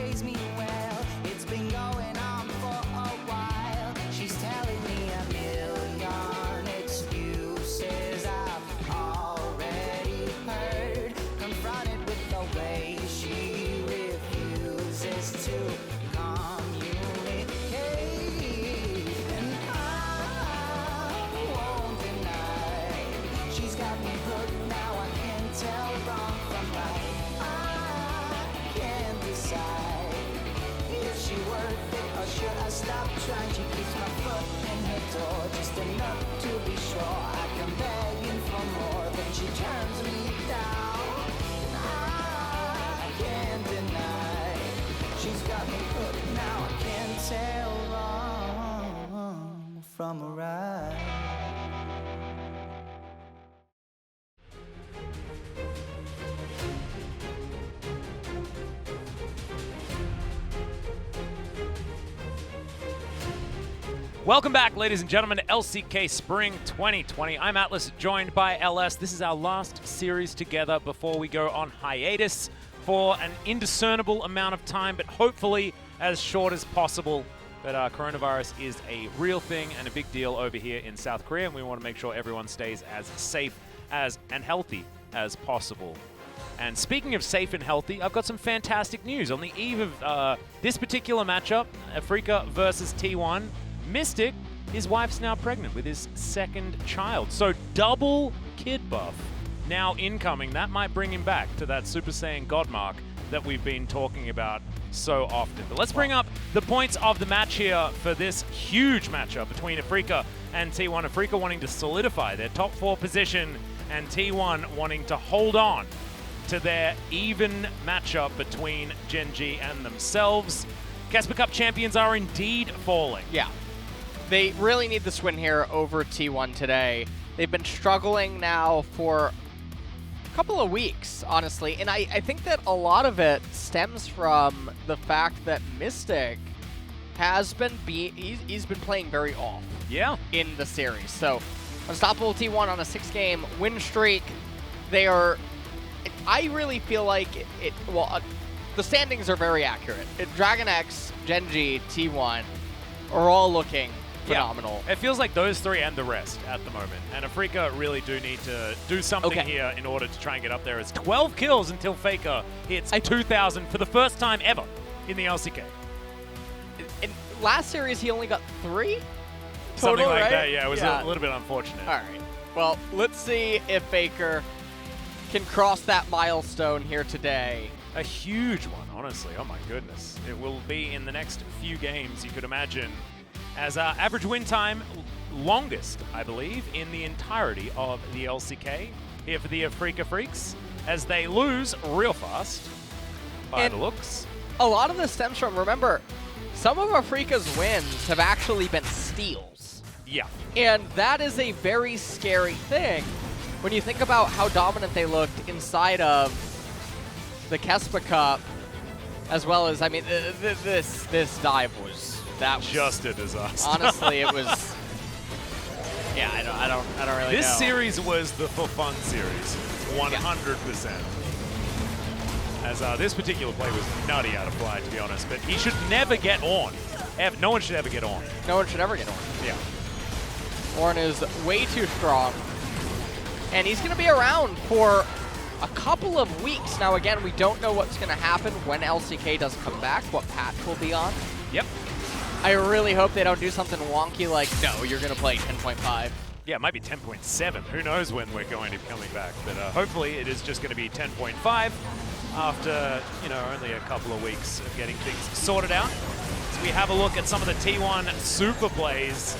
pays me well. It's been going on for a while. She's telling me a million excuses I've already heard. Confronted with the way she refuses to communicate, and I won't deny she's got me hooked. Now I can tell wrong from right. I can't decide if she worth it or should I stop trying. She keeps my foot in her door just enough to be sure I can begging for more. Then she turns me down, and I can't deny she's got me hooked. Now I can't tell wrong from a right. Welcome back, ladies and gentlemen, to LCK Spring 2020. I'm Atlas, joined by LS. This is our last series together before we go on hiatus for an indiscernible amount of time, but hopefully as short as possible. But coronavirus is a real thing and a big deal over here in South Korea, and we want to make sure everyone stays as safe and healthy as possible. And speaking of safe and healthy, I've got some fantastic news. On the eve of this particular matchup, Afreeca versus T1, Mystic, his wife's now pregnant with his second child. So double kid buff now incoming. That might bring him back to that Super Saiyan God mark that we've been talking about so often. But let's bring up the points of the match here for this huge matchup between Afreeca and T1. Afreeca wanting to solidify their top 4 position, and T1 wanting to hold on to their even matchup between Gen G and themselves. Casper Cup champions are indeed falling. Yeah. They really need this win here over T1 today. They've been struggling now for a couple of weeks, honestly, and I think that a lot of it stems from the fact that Mystic has been he's been playing very off. Yeah. In the series. So, unstoppable T1 on a 6-game win streak. They are, I really feel like the standings are very accurate. Dragon X, Gen G, T1 are all looking phenomenal. Yeah. It feels like those 3 and the rest at the moment. And Afreeca really do need to do something here in order to try and get up there. It's 12 kills until Faker hits 2,000 for the first time ever in the LCK. In last series, he only got 3 total, something like right? that, yeah. It was a little bit unfortunate. All right. Well, let's see if Faker can cross that milestone here today. A huge one, honestly. Oh my goodness. It will be in the next few games, you could imagine, as average win time, longest, I believe, in the entirety of the LCK here for the Afreeca Freecs, as they lose real fast by the looks. A lot of this stems from, remember, some of Afreeca's wins have actually been steals. Yeah. And that is a very scary thing when you think about how dominant they looked inside of the Kespa Cup, as well as, I mean, this dive was just a disaster. Honestly, it was. Yeah, I don't really know. This series was the for fun series, 100%. As this particular play was nutty out of fly, to be honest, but he should never get on. No one should ever get on. No one should ever get on. Yeah. Ornn is way too strong, and he's going to be around for a couple of weeks. Now, again, we don't know what's going to happen when LCK does come back, what patch will be on. Yep. I really hope they don't do something wonky like, no, you're going to play 10.5. Yeah, it might be 10.7. Who knows when we're going to be coming back. But hopefully it is just going to be 10.5 after, only a couple of weeks of getting things sorted out. As we have a look at some of the T1 super plays,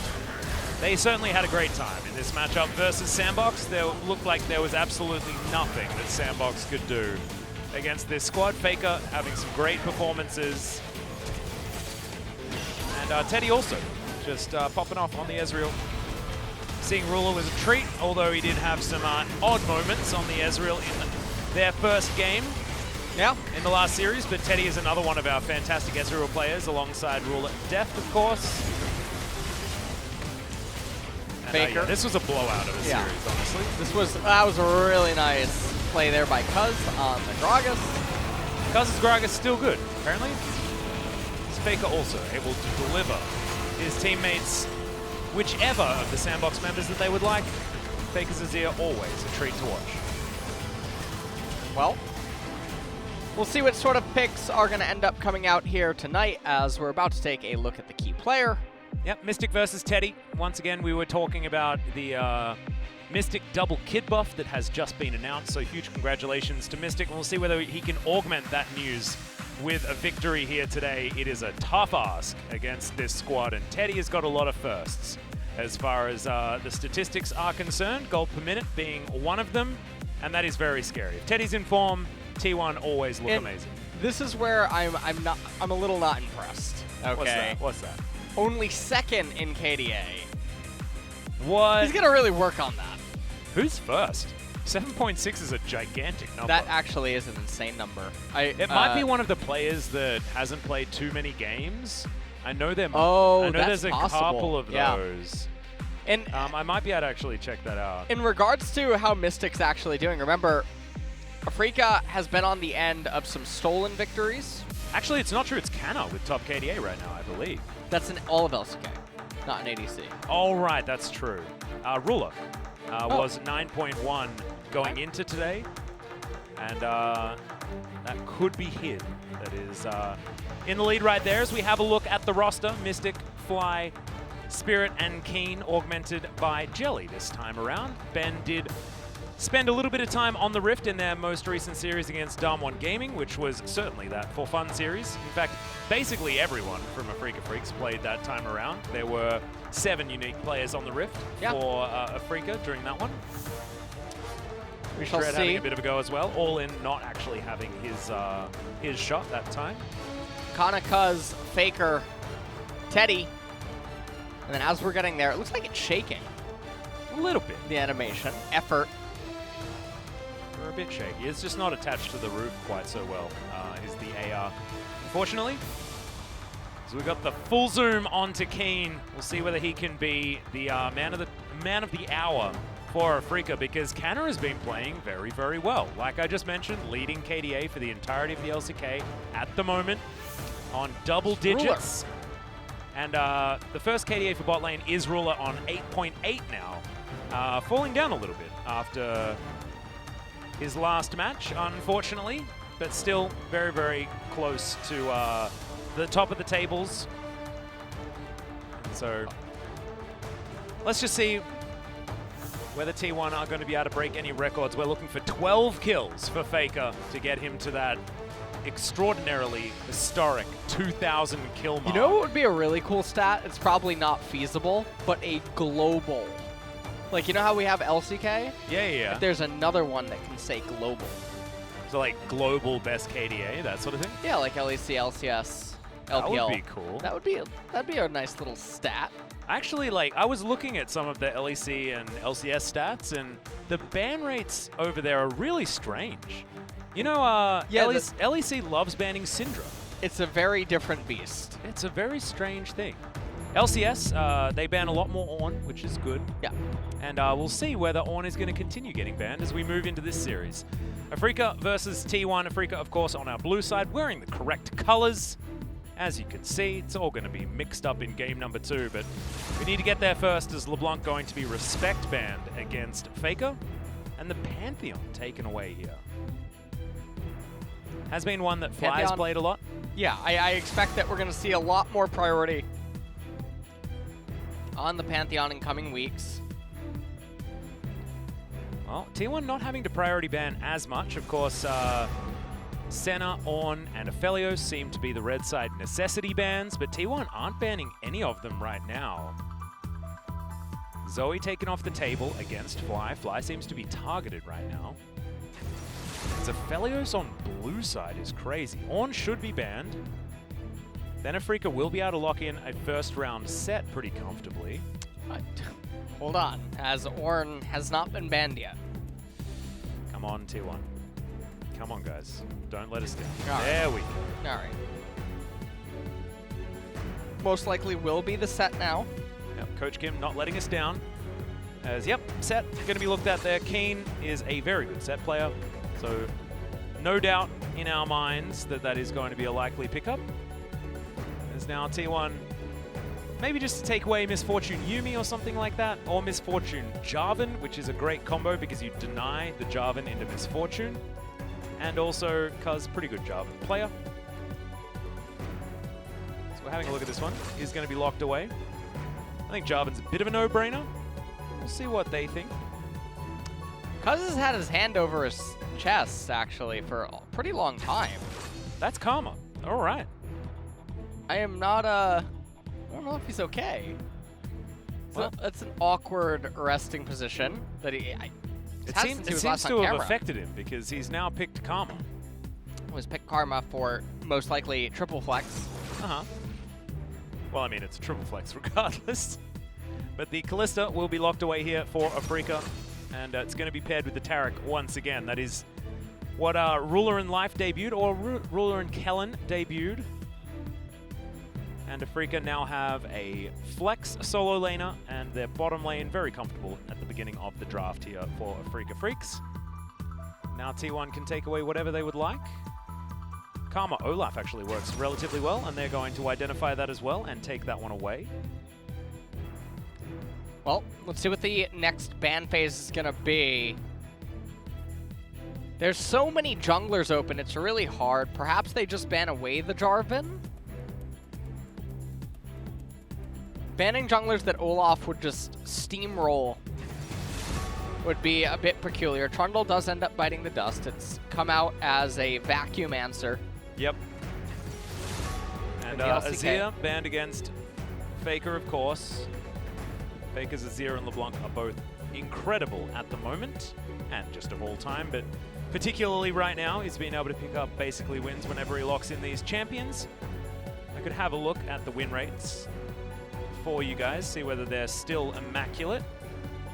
they certainly had a great time in this matchup versus Sandbox. There looked like there was absolutely nothing that Sandbox could do against this squad. Faker having some great performances. And Teddy also just popping off on the Ezreal. Seeing Ruler was a treat, although he did have some odd moments on the Ezreal in their first game in the last series. But Teddy is another one of our fantastic Ezreal players, alongside Ruler Deft, of course. And, Faker. This was a blowout of a series, honestly. That was a really nice play there by Cuz on the Gragas. Cousins Gragas still good. Apparently, is Faker also able to deliver his teammates whichever of the sandbox members that they would like. Faker's Azir always a treat to watch. Well, we'll see what sort of picks are going to end up coming out here tonight as we're about to take a look at the key player. Yep, Mystic versus Teddy. Once again, we were talking about the Mystic double kit buff that has just been announced, so huge congratulations to Mystic, and we'll see whether he can augment that news with a victory here today. It is a tough ask against this squad, and Teddy has got a lot of firsts as far as the statistics are concerned, gold per minute being one of them, and that is very scary. If Teddy's in form, T1 always look amazing. This is where I'm a little not impressed. Okay. What's that? Only second in KDA. What? He's gonna really work on that. Who's first? 7.6 is a gigantic number. That actually is an insane number. It might be one of the players that hasn't played too many games. I know there. Oh, I know that's there's a possible. couple of Yeah. those. And I might be able to actually check that out. in regards to how Mystic's actually doing, remember, Afreeca has been on the end of some stolen victories. Actually, it's not true. It's Canna with top KDA right now, I believe. That's in all of LCK, not in ADC. All right, that's true. Ruler was 9.1 going into today, and that could be hid. That is in the lead right there as we have a look at the roster. Mystic, Fly, Spirit, and Keen augmented by Jelly this time around. Ben did spend a little bit of time on the Rift in their most recent series against Darm1 Gaming, which was certainly that for fun series. In fact, basically everyone from Afreeca Freecs played that time around. There were 7 unique players on the Rift for Afreeca during that one. We shall Shred see. having a bit of a go as well. All in not actually having his shot that time. Kana, Cuz, Faker, Teddy. And then as we're getting there, it looks like it's shaking. A little bit. The animation. Effort. We're a bit shaky. It's just not attached to the roof quite so well, is the AR. Unfortunately. So we've got the full zoom onto Keen. We'll see whether he can be the man of the hour for Afreeca, because Canna has been playing very, very well. Like I just mentioned, leading KDA for the entirety of the LCK at the moment on double digits. And the first KDA for bot lane is Ruler on 8.8 now, falling down a little bit after his last match, unfortunately, but still very, very close to the top of the tables. And so let's just see whether T1 are going to be able to break any records. We're looking for 12 kills for Faker to get him to that extraordinarily historic 2,000 kill mark. You know what would be a really cool stat? It's probably not feasible, but a global. Like, you know how we have LCK? Yeah. If there's another one that can say global. So like global best KDA, that sort of thing? Yeah, like LEC, LCS, LPL. That would be cool. That'd be a nice little stat. Actually, like, I was looking at some of the LEC and LCS stats, and the ban rates over there are really strange. You know, LEC loves banning Syndra. It's a very different beast. It's a very strange thing. LCS, they ban a lot more Ornn, which is good. Yeah. And we'll see whether Ornn is going to continue getting banned as we move into this series. Afreeca versus T1. Afreeca, of course, on our blue side, wearing the correct colors. As you can see, it's all going to be mixed up in game number 2, but we need to get there first as LeBlanc going to be respect banned against Faker, and the Pantheon taken away here. Has been one that Fly has played a lot. Yeah, I expect that we're going to see a lot more priority on the Pantheon in coming weeks. Well, T1 not having to priority ban as much. Of course, Senna, Ornn, and Aphelios seem to be the red side necessity bans, but T1 aren't banning any of them right now. Zoe taken off the table against Fly. Fly seems to be targeted right now. Aphelios on blue side is crazy. Ornn should be banned. Then Afreeca will be able to lock in a first round set pretty comfortably. Hold on, as Ornn has not been banned yet. Come on, T1. Come on, guys. Don't let us down. All There right. we go. All right. Most likely will be the set now. Yep, Coach Kim not letting us down. As, yep, set going to be looked at there. Keen is a very good set player. So no doubt in our minds that that is going to be a likely pickup. There's now T1, maybe just to take away Misfortune Yumi or something like that, or Misfortune Jarvan, which is a great combo because you deny the Jarvan into Misfortune, and also Cuz, pretty good Jarvan player. So we're having a look at this one. He's going to be locked away. I think Jarvan's a bit of a no-brainer. We'll see what they think. Cuz has had his hand over his chest, actually, for a pretty long time. That's Karma. All right. I am not, I don't know if he's okay. Well, That's an awkward resting position that he... it seems to have affected him because he's now picked Karma. He was picked Karma for most likely triple flex. Uh-huh. Well, I mean, it's a triple flex regardless. But the Callista will be locked away here for Afreeca, and it's going to be paired with the Taric once again. That is what Ruler in Life debuted, or Ruler in Kellen debuted. And Afreeca now have a flex solo laner, and their bottom lane very comfortable at the beginning of the draft here for Afreeca Freecs. Now T1 can take away whatever they would like. Karma Olaf actually works relatively well, and they're going to identify that as well and take that one away. Well, let's see what the next ban phase is going to be. There's so many junglers open, it's really hard. Perhaps they just ban away the Jarvan? Banning junglers that Olaf would just steamroll would be a bit peculiar. Trundle does end up biting the dust. It's come out as a vacuum answer. Yep. And Azir banned against Faker, of course. Faker's Azir and LeBlanc are both incredible at the moment, and just of all time, but particularly right now, he's been able to pick up basically wins whenever he locks in these champions. I could have a look at the win rates for you guys, see whether they're still immaculate,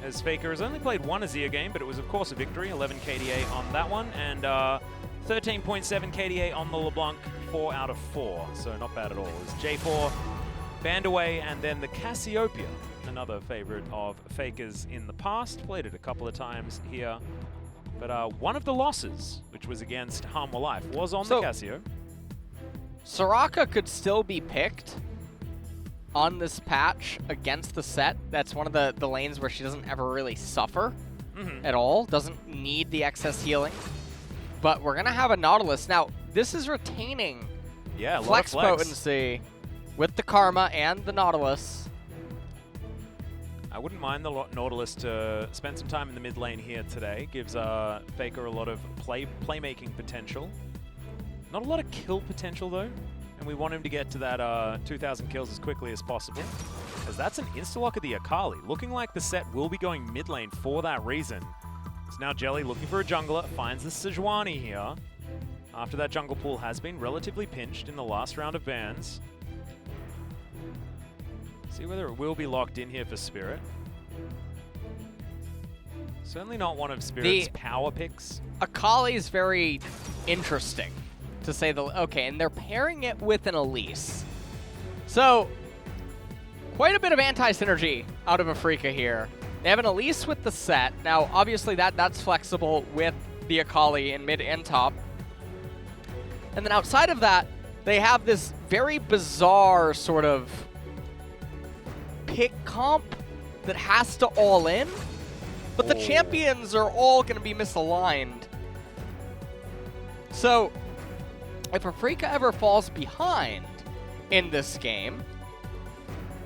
as Faker has only played one Azir game, but it was of course a victory, 11 KDA on that one, and 13.7 KDA on the LeBlanc, 4 out of 4, so not bad at all. As J4 banned away, and then the Cassiopeia, another favorite of Faker's in the past, played it a couple of times here, but one of the losses, which was against Harmful Life, was on the Cassio. Soraka could still be picked on this patch against the set. That's one of the lanes where she doesn't ever really suffer at all, doesn't need the excess healing. But we're going to have a Nautilus. Now, this is retaining flex potency with the Karma and the Nautilus. I wouldn't mind the Nautilus to spend some time in the mid lane here today. Gives Faker a lot of playmaking potential. Not a lot of kill potential, though. And we want him to get to that 2,000 kills as quickly as possible, as that's an insta-lock of the Akali. Looking like the set will be going mid lane for that reason. It's now Jelly looking for a jungler, finds the Sejuani here, after that jungle pool has been relatively pinched in the last round of bans. See whether it will be locked in here for Spirit. Certainly not one of Spirit's power picks. Akali is very interesting, to say the okay, and they're pairing it with an Elise. So, quite a bit of anti-synergy out of Afreeca here. They have an Elise with the set. Now, obviously that's flexible with the Akali in mid and top. And then outside of that, they have this very bizarre sort of pick comp that has to all in, but the champions are all going to be misaligned. So, if Afreeca ever falls behind in this game,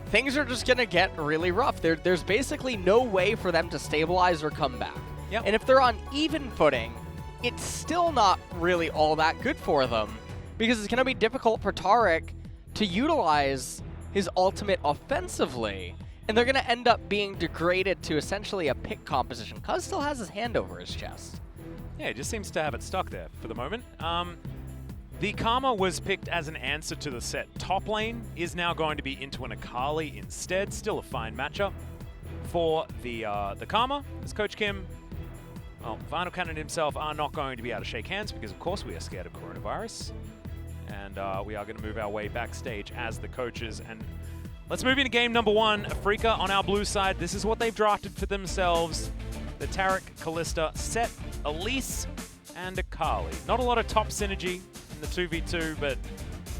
things are just going to get really rough. There's basically no way for them to stabilize or come back. Yep. And if they're on even footing, it's still not really all that good for them, because it's going to be difficult for Taric to utilize his ultimate offensively, and they're going to end up being degraded to essentially a pick composition. Cuz still has his hand over his chest. Yeah, he just seems to have it stuck there for the moment. The Karma was picked as an answer to the set. Top lane is now going to be into an Akali instead. Still a fine matchup for the Karma, as Coach Kim, well, Final Cannon himself are not going to be able to shake hands because, of course, we are scared of coronavirus. And we are going to move our way backstage as the coaches. And let's move into game number one. Afreeca on our blue side. This is what they've drafted for themselves. The Taric, Callista, Set, Elise, and Akali. Not a lot of top synergy in the 2v2, but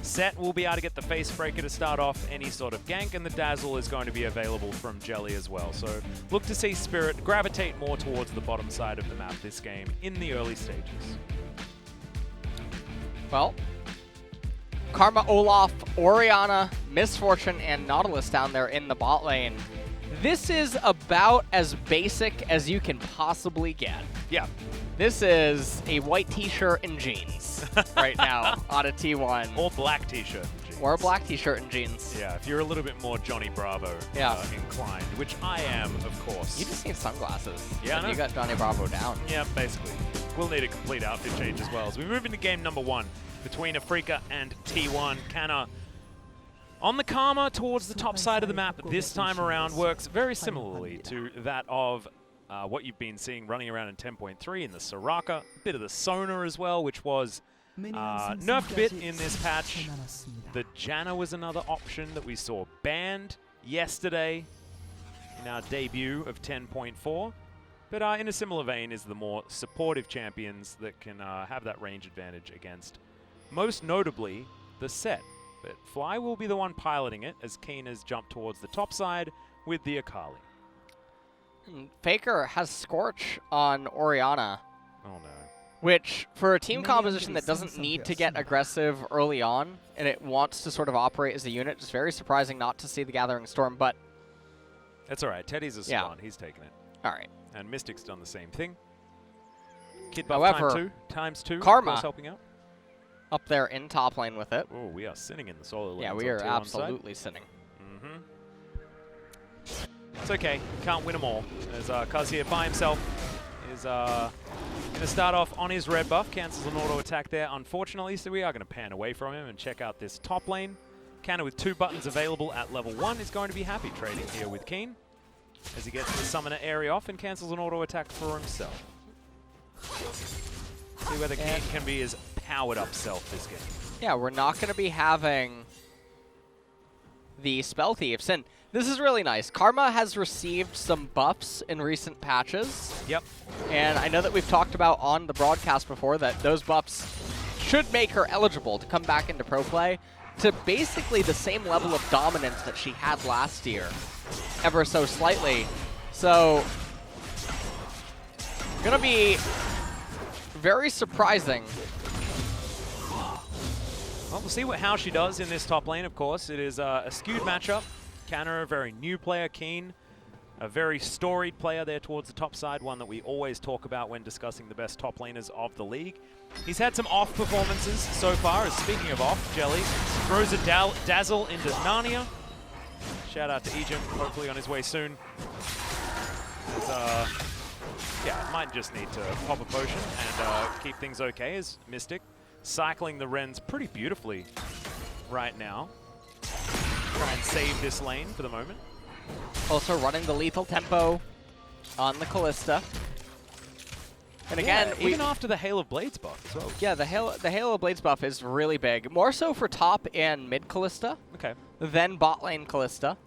Set will be able to get the face breaker to start off any sort of gank, and the Dazzle is going to be available from Jelly as well. So look to see Spirit gravitate more towards the bottom side of the map this game in the early stages. Well, Karma, Olaf, Orianna, Misfortune, and Nautilus down there in the bot lane. This is about as basic as you can possibly get. Yeah. This is a white t-shirt and jeans right now on a T1. Or black t-shirt. Or a black t-shirt and jeans. Yeah, if you're a little bit more Johnny Bravo inclined, which I am, of course. You just need sunglasses. Yeah, I know. You got Johnny Bravo down. Yeah, basically. We'll need a complete outfit change as well. As we move into game number 1 between Afreeca and T1, Canna on the Karma towards the top side of the map this time around works very similarly to that of what you've been seeing running around in 10.3 in the Soraka, a bit of the Sona as well, which was nerfed a bit in this patch. The Janna was another option that we saw banned yesterday in our debut of 10.4. But in a similar vein is the more supportive champions that can have that range advantage against, most notably, the Set. But Fly will be the one piloting it as Keen has jumped towards the top side with the Akali. Faker has Scorch on Orianna. Oh no. Which, for a team composition that doesn't need to get aggressive early on, and it wants to sort of operate as a unit, it's very surprising not to see the Gathering Storm, but... That's alright, Teddy's a Swan, he's taking it. Alright. And Mystic's done the same thing. Kid buff However, times two, Karma of course, helping out. Up there in top lane with it. Oh, we are sinning in the solo lane. Yeah, we are absolutely sinning. It's okay. Can't win them all. As Kuz here by himself is going to start off on his red buff. Cancels an auto attack there, unfortunately. So we are going to pan away from him and check out this top lane. Canna with 2 buttons available at level 1 is going to be happy trading here with Keen as he gets the summoner area off and cancels an auto attack for himself. See whether Keen can be his powered up self this game. Yeah, we're not going to be having the Spell Thieves. And this is really nice. Karma has received some buffs in recent patches. Yep. And I know that we've talked about on the broadcast before that those buffs should make her eligible to come back into pro play to basically the same level of dominance that she had last year, ever so slightly. So, gonna be very surprising. Well, we'll see how she does in this top lane, of course. It is a skewed matchup. Canna, a very new player, Keen, a very storied player there towards the top side, one that we always talk about when discussing the best top laners of the league. He's had some off performances so far, as speaking of off, Jelly throws a Dazzle into Narnia. Shout out to Egypt, hopefully on his way soon. Yeah, might just need to pop a potion and keep things okay as Mystic cycling the Rens pretty beautifully right now. Try and save this lane for the moment. Also running the lethal tempo on the Callista. And again, even after the Hail of Blades buff as well. Yeah, the Hail of Blades buff is really big. More so for top and mid Callista. Okay. Than bot lane Callista.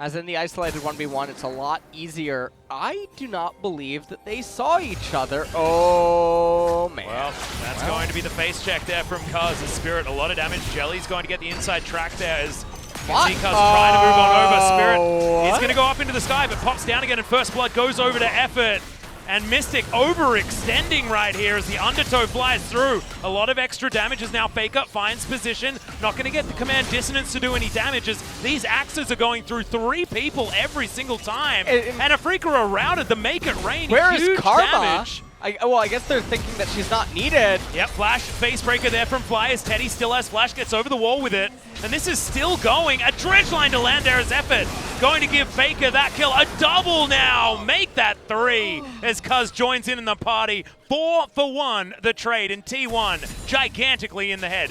As in the isolated 1v1, it's a lot easier. I do not believe that they saw each other. Oh, man. Well, that's going to be the face check there from Kuz. The Spirit, a lot of damage. Jelly's going to get the inside track there as you can see Kuz trying to move on over. Spirit is going to go up into the sky, but pops down again, and First Blood goes over to Effort. And Mystic overextending right here as the Undertow flies through. A lot of extra damage as now Faker finds position. Not going to get the Command Dissonance to do any damage as these axes are going through 3 people every single time. And Afreeca are routed. The Make It Rain, where huge is Karma? damage. Well, I guess they're thinking that she's not needed. Yep, Flash, face breaker there from Fly as Teddy still has Flash, gets over the wall with it. And this is still going. A dredge line to land there as Effort. Going to give Faker that kill. A double now. Make that 3 as Kuz joins in the party. 4 for 1, the trade in T1. Gigantically in the head.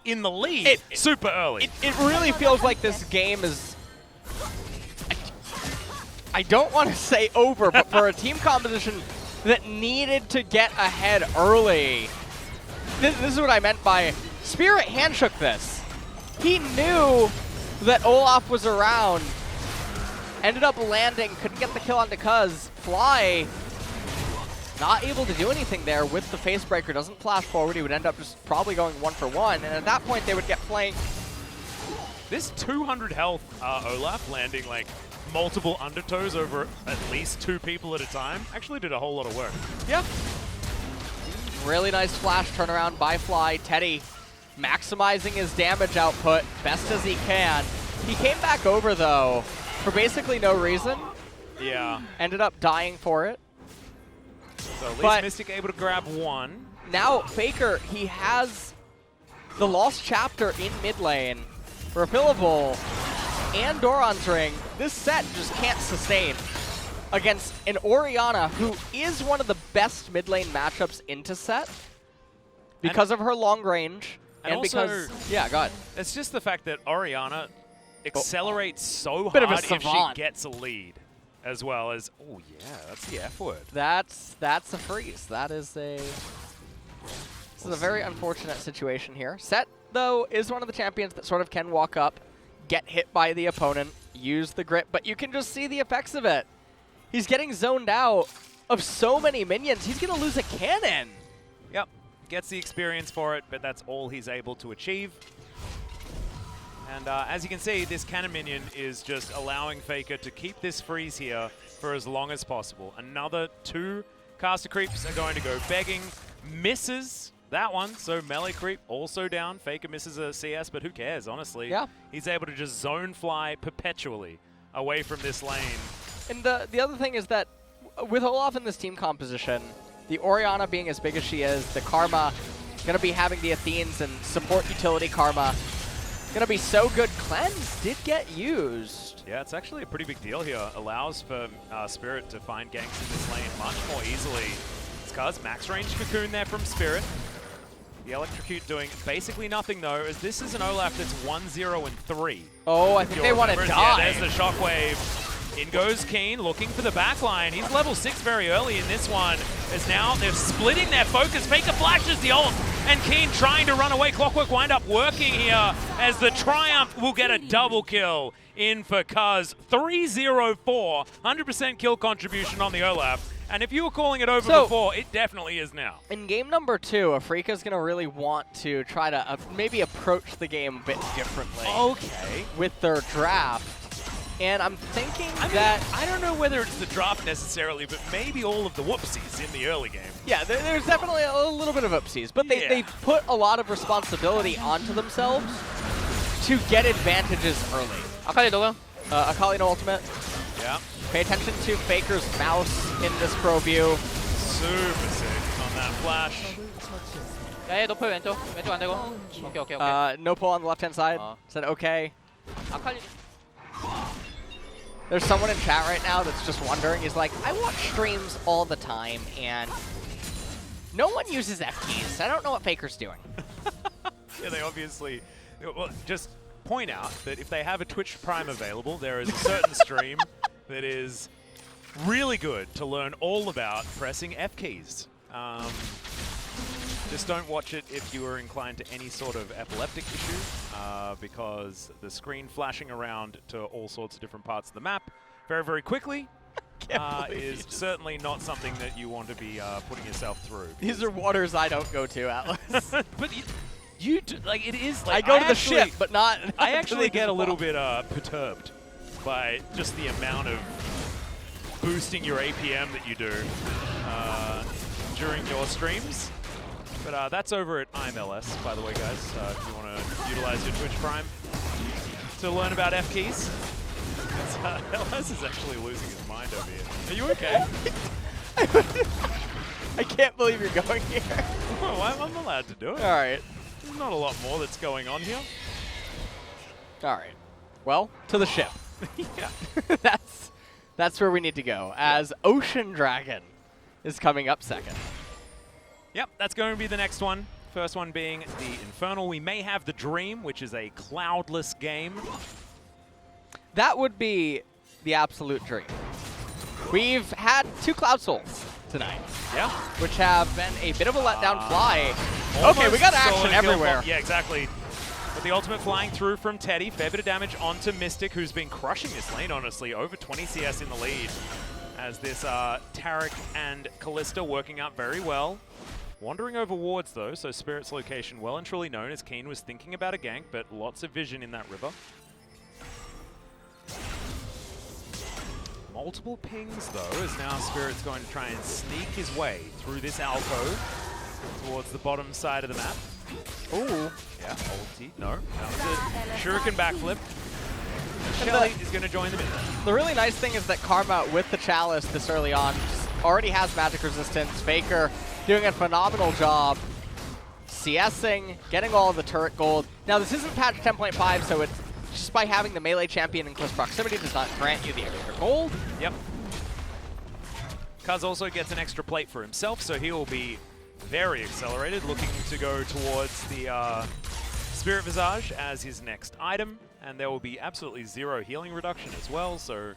In the lead. Super early. It really feels like this game is... I don't want to say over, but for a team composition that needed to get ahead early. This is what I meant by Spirit handshook this. He knew that Olaf was around. Ended up landing, couldn't get the kill onto Kuz. Fly not able to do anything there with the face breaker. Doesn't flash forward. He would end up just probably going 1-for-1, and at that point they would get flanked. This 200 health Olaf landing like multiple undertows over at least 2 people at a time actually did a whole lot of work. Yeah. Really nice flash turnaround by Fly. Teddy maximizing his damage output best as he can. He came back over though for basically no reason. Yeah. Ended up dying for it. So at least Mystic able to grab one. Now Faker, he has the Lost Chapter in mid lane. Refillable and Doran's Ring. This set just can't sustain against an Orianna who is one of the best mid lane matchups into set because of her long range and also, because yeah, go ahead. It's just the fact that Orianna accelerates so Bit of a hard if she savant. gets a lead, as well as yeah, that's the F word. That's a freeze. That is a this is a very unfortunate situation here. Set though is one of the champions that sort of can walk up, get hit by the opponent, use the grip, but you can just see the effects of it. He's getting zoned out of so many minions. He's going to lose a cannon. Yep, gets the experience for it, but that's all he's able to achieve. And as you can see, this cannon minion is just allowing Faker to keep this freeze here for as long as possible. Another 2 caster creeps are going to go begging. Misses that one, so melee creep also down. Faker misses a CS, but who cares, honestly? Yeah. He's able to just zone fly perpetually away from this lane. And the other thing is that with Olaf in this team composition, the Orianna being as big as she is, the Karma, going to be having the Athenes and support utility Karma, going to be so good. Cleanse did get used. Yeah, it's actually a pretty big deal here. Allows for Spirit to find ganks in this lane much more easily. It's because max range cocoon there from Spirit. The Electrocute doing basically nothing though, as this is an Olaf that's 1-0-3. Oh, I think they want to die. Yeah, there's the shockwave. In goes Keen, looking for the backline. He's level 6 very early in this one, as now they're splitting their focus. Faker flashes the ult, and Keen trying to run away. Clockwork wind up working here, as the Triumph will get a double kill in for Cuz. 3-0-4, 100% kill contribution on the Olaf. And if you were calling it over before, it definitely is now. In game number 2, Afreeca's going to really want to try to maybe approach the game a bit differently. Okay. With their draft. And I'm thinking I don't know whether it's the draft necessarily, but maybe all of the whoopsies in the early game. Yeah, there's definitely a little bit of oopsies, but they put a lot of responsibility onto themselves to get advantages early. Akali Dogo. Akali no ultimate. Yeah. Pay attention to Faker's mouse in this pro view. Super sick on that flash. 야얘 높여 왼쪽 안 되고. 오케이. No pull on the left-hand side. Said okay. 아칼리. There's someone in chat right now that's just wondering, he's like, I watch streams all the time, and no one uses F keys. I don't know what Faker's doing. Yeah, they obviously... Well, just point out that if they have a Twitch Prime available, there is a certain stream that is really good to learn all about pressing F keys. Just don't watch it if you are inclined to any sort of epileptic issue, because the screen flashing around to all sorts of different parts of the map very, very quickly is certainly not something that you want to be putting yourself through. These are waters I don't go to, Atlas. But you do, like, it is like... I go to the ship, but not... I actually get a little bit perturbed by just the amount of boosting your APM that you do during your streams. But that's over at IMLS, by the way, guys, if you want to utilize your Twitch Prime to learn about F keys. LS is actually losing his mind over here. Are you okay? I can't believe you're going here. Well, I'm allowed to do it. All right. There's not a lot more that's going on here. All right. Well, to the ship. Yeah. That's where we need to go, as Ocean Dragon is coming up second. Yep, that's going to be the next one. First one being the Infernal. We may have the Dream, which is a cloudless game. That would be the absolute dream. We've had 2 Cloud Souls tonight. Yeah. Which have been a bit of a letdown fly. Okay, we got action everywhere. Yeah, exactly. But the ultimate flying through from Teddy. Fair bit of damage onto Mystic, who's been crushing this lane, honestly. Over 20 CS in the lead. as this Tarek and Callista working out very well. Wandering over wards though, so Spirit's location well and truly known, as Keen was thinking about a gank, but lots of vision in that river. Multiple pings though, as now Spirit's going to try and sneak his way through this alcove towards the bottom side of the map. Ooh. Yeah, ulti. No. That was a shuriken backflip. Shelly is going to join them in there. The really nice thing is that Karma, with the Chalice this early on, already has magic resistance. Faker doing a phenomenal job CSing, getting all of the turret gold. Now, this isn't patch 10.5, so it's just by having the melee champion in close proximity does not grant you the extra gold. Yep. Kuz also gets an extra plate for himself, so he will be very accelerated, looking to go towards the Spirit Visage as his next item, and there will be absolutely zero healing reduction as well, so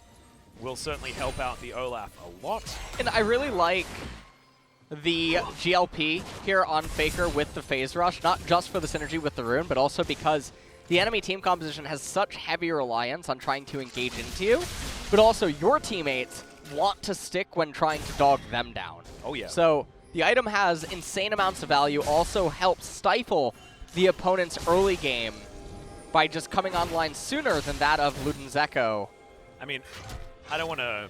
will certainly help out the Olaf a lot. And I really like the GLP here on Faker with the Phase Rush, not just for the synergy with the rune, but also because the enemy team composition has such heavy reliance on trying to engage into you, but also your teammates want to stick when trying to dog them down. Oh yeah. So the item has insane amounts of value, also helps stifle the opponent's early game by just coming online sooner than that of Luden's Echo. I mean, I don't want to,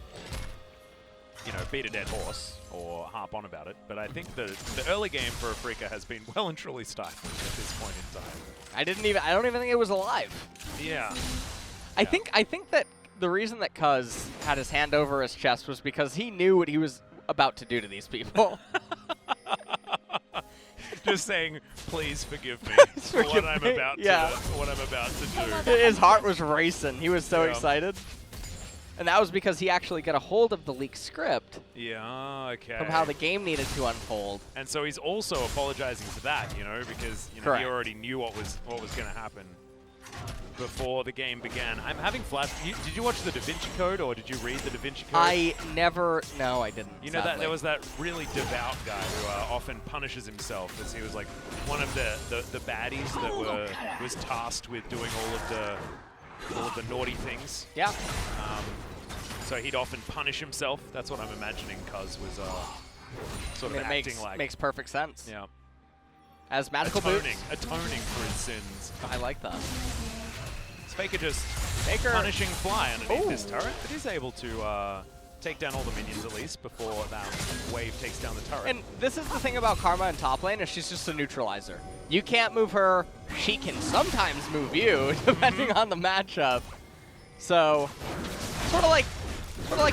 beat a dead horse or harp on about it, but I think the early game for Afreeca has been well and truly stifled at this point in time. I don't even think it was alive. Yeah. I think that the reason that Cuz had his hand over his chest was because he knew what he was about to do to these people. Just saying, please forgive me for Forgive what I'm me. about Yeah. to what I'm about to do. His heart was racing. He was so Yeah. excited. And that was because he actually got a hold of the leaked script Yeah, okay. from how the game needed to unfold. And so he's also apologizing for that, because he Correct. already knew what was going to happen before the game began. I'm having flash. Did you watch the Da Vinci Code, or did you read the Da Vinci Code? No, I didn't. You know that sadly. there was that really devout guy who often punishes himself, as he was like one of the baddies that was tasked with doing all of the naughty things. Yeah. So he'd often punish himself. That's what I'm imagining Cuz was sort of acting like. Makes perfect sense. Yeah. As magical Atoning boots. for his sins. I like that. Faker just Faker punishing Fly underneath Ooh. this turret, but he's able to take down all the minions at least before that wave takes down the turret. And this is the thing about Karma in top lane, is she's just a neutralizer. You can't move her. She can sometimes move you, depending on the matchup. So, sort of like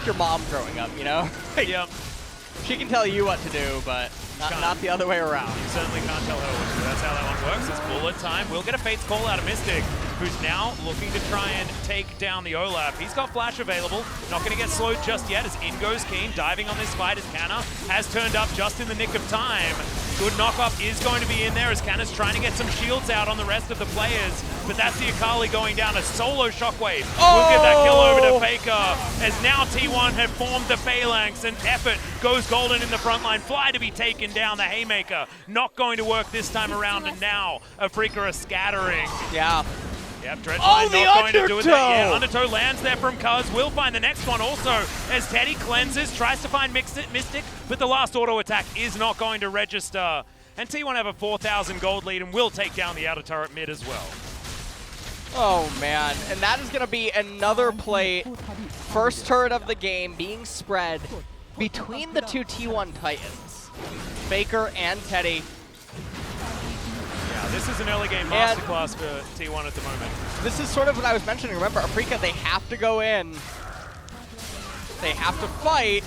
your mom growing up, Yep. She can tell you what to do, but not the other way around. You certainly can't tell her what to do. That's how that one works. It's bullet time. We'll get a Fate's Call out of Mystic, who's now looking to try and take down the Olaf. He's got Flash available. Not going to get slowed just yet, as in goes Keen, diving on this fight as Canna has turned up just in the nick of time. Good knock-up is going to be in there, as Canna's trying to get some shields out on the rest of the players. But that's the Akali going down. A solo Shockwave will get that kill over to Faker, as now T1 have formed the phalanx, and effort goes golden in the front line. Fly to be taken down. The Haymaker not going to work this time around, and now Afreeca are scattering. Yeah. Yep, Dredgeline Oh, the not going to do it there. Undertow! Yeah, Undertow lands there from Cuz. Will find the next one also, as Teddy cleanses, tries to find Mystic, but the last auto attack is not going to register. And T1 have a 4,000 gold lead and will take down the outer turret mid as well. Oh, man. And that is going to be another play. First turret of the game being spread between the two T1 Titans, Faker and Teddy. Yeah, this is an early game masterclass for T1 at the moment. This is sort of what I was mentioning. Remember, Afreeca, they have to go in. They have to fight.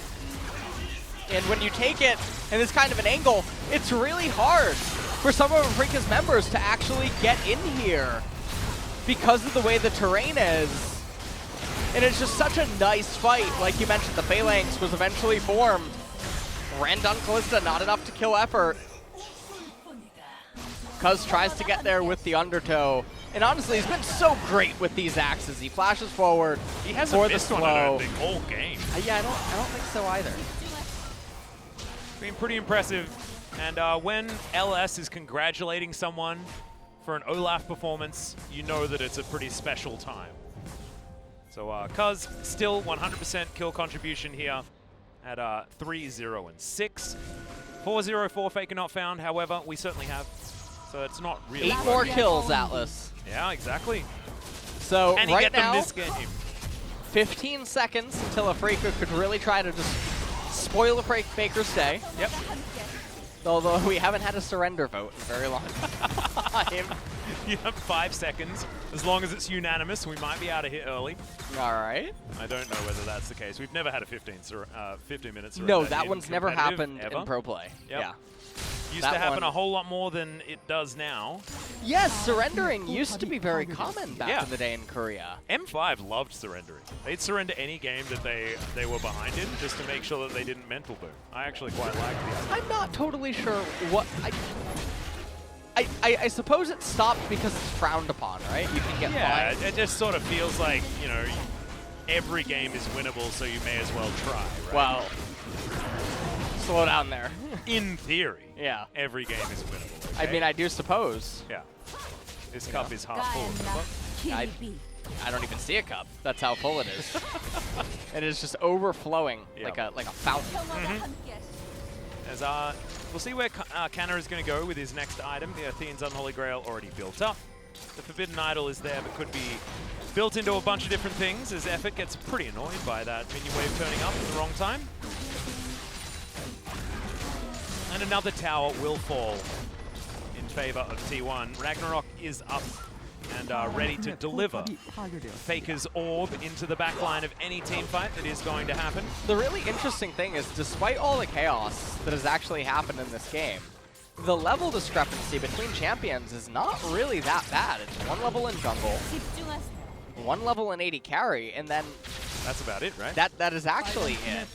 And when you take it in this kind of an angle, it's really hard for some of Afreeca's members to actually get in here because of the way the terrain is. And it's just such a nice fight. Like you mentioned, the Phalanx was eventually formed. Ran down Callista, not enough to kill effort. Cuz tries to get there with the Undertow. And honestly, he's been so great with these axes. He flashes forward. He hasn't for the missed slow. one, I don't think, all game. Yeah, I don't think so either. Been pretty impressive. And when LS is congratulating someone for an Olaf performance, you know that it's a pretty special time. So Cuz still 100% kill contribution here. at 3-0 and 6. 4-0 for Faker not found. However, we certainly have. So it's not really. 8 more kills, Atlas. Yeah, exactly. So And you right get them now, this game. 15 seconds until Afreeca could really try to just spoil Faker's day. Yep. Although we haven't had a surrender vote in a very long time. You have 5 seconds. As long as it's unanimous, we might be out of here early. All right. I don't know whether that's the case. We've never had a 15 minutes. No, surrender that in one's never competitive, happened ever. in pro play. Yep. Yeah. Used that to happen one- a whole lot more than it does now. Yes, surrendering used to be very common back Yeah. in the day in Korea. M5 loved surrendering. They'd surrender any game that they were behind in just to make sure that they didn't mental boom. I actually quite liked the idea. I'm not totally sure what I suppose it stopped because it's frowned upon, right? You can get Yeah, fined. it just sort of feels like, you know, every game is winnable, so you may as well try, right? Well, slow down there. In theory, Yeah. every game is winnable. I okay? mean, I do suppose. Yeah. This cup is half full. I don't even see a cup. That's how full it is. It is just overflowing Yep. like a fountain. As we'll see where Canna is going to go with his next item. The Athene's Unholy Grail already built up. The Forbidden Idol is there, but could be built into a bunch of different things, as Effort gets pretty annoyed by that minion wave turning up at the wrong time. And another tower will fall in favor of T1. Ragnarok is up and ready to deliver Faker's orb into the backline of any team fight that is going to happen. The really interesting thing is, despite all the chaos that has actually happened in this game, the level discrepancy between champions is not really that bad. It's 1 level in jungle, 1 level in AD carry, and then That's about it, right? that is actually it.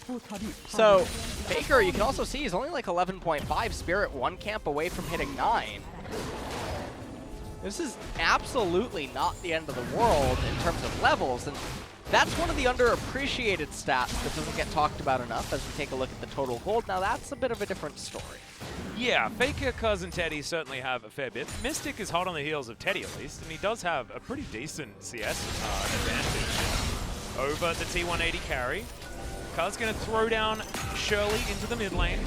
So Faker, you can also see, is only like 11.5 Spirit, 1 camp away from hitting 9. This is absolutely not the end of the world in terms of levels, and that's one of the underappreciated stats that doesn't get talked about enough as we take a look at the total gold. Now that's a bit of a different story. Yeah, Faker, Cuz, and Teddy certainly have a fair bit. Mystic is hot on the heels of Teddy at least, and he does have a pretty decent CS advantage over the T180 carry. Cuz going to throw down Shirley into the mid lane.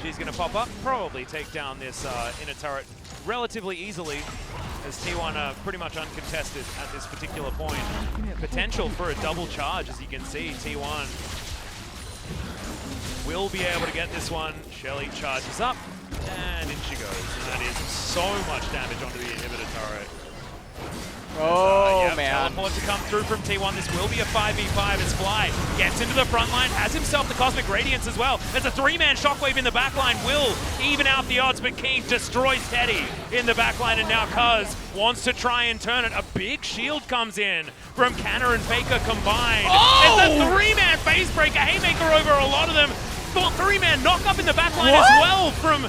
She's going to pop up, probably take down this inner turret relatively easily, as T1 are pretty much uncontested at this particular point. Potential for a double charge, as you can see. T1 will be able to get this one. Shelly charges up, and in she goes. And that is so much damage onto the inhibitor turret. Oh, Yep, man. teleport to come through from T1. This will be a 5v5 as Fly gets into the front line, has himself the Cosmic Radiance as well. There's a 3-man Shockwave in the backline, will even out the odds, but King destroys Teddy in the backline, and now Cuz wants to try and turn it. A big shield comes in from Canna and Faker combined. Oh! It's a 3-man face breaker, haymaker over a lot of them. 3-man knock up in the backline as well from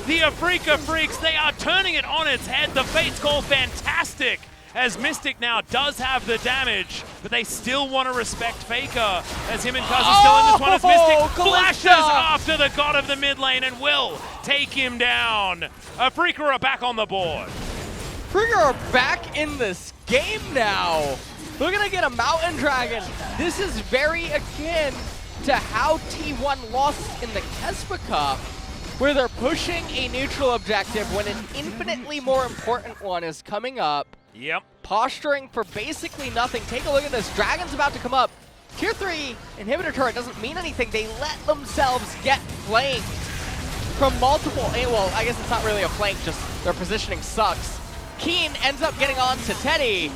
the Afreeca Freecs. They are turning it on its head. The Fate's Call fantastic, as Mystic now does have the damage, but they still want to respect Faker, as him and Cuz are still in this one, as Mystic flashes after the god of the mid lane and will take him down. Afreeca are back on the board. Frigger are back in this game now. We're gonna get a Mountain Dragon. This is very akin to how T1 lost in the Kespa Cup, where they're pushing a neutral objective when an infinitely more important one is coming up. Yep. Posturing for basically nothing. Take a look at this. Dragon's about to come up. Tier 3 inhibitor turret doesn't mean anything. They let themselves get flanked from multiple. Well, I guess it's not really a flank, just their positioning sucks. Keen ends up getting on to Teddy,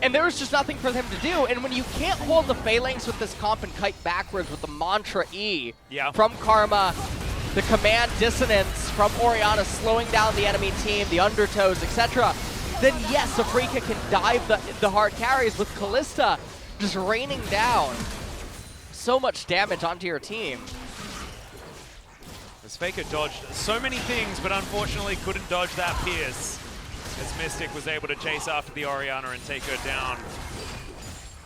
and there was just nothing for them to do. And when you can't hold the phalanx with this comp and kite backwards with the Mantra E from Karma, the command dissonance from Orianna slowing down the enemy team, the undertows, etc., then yes, Afreeca can dive the hard carries with Callista just raining down so much damage onto your team. As Faker dodged so many things, but unfortunately couldn't dodge that Pierce, as Mystic was able to chase after the Orianna and take her down.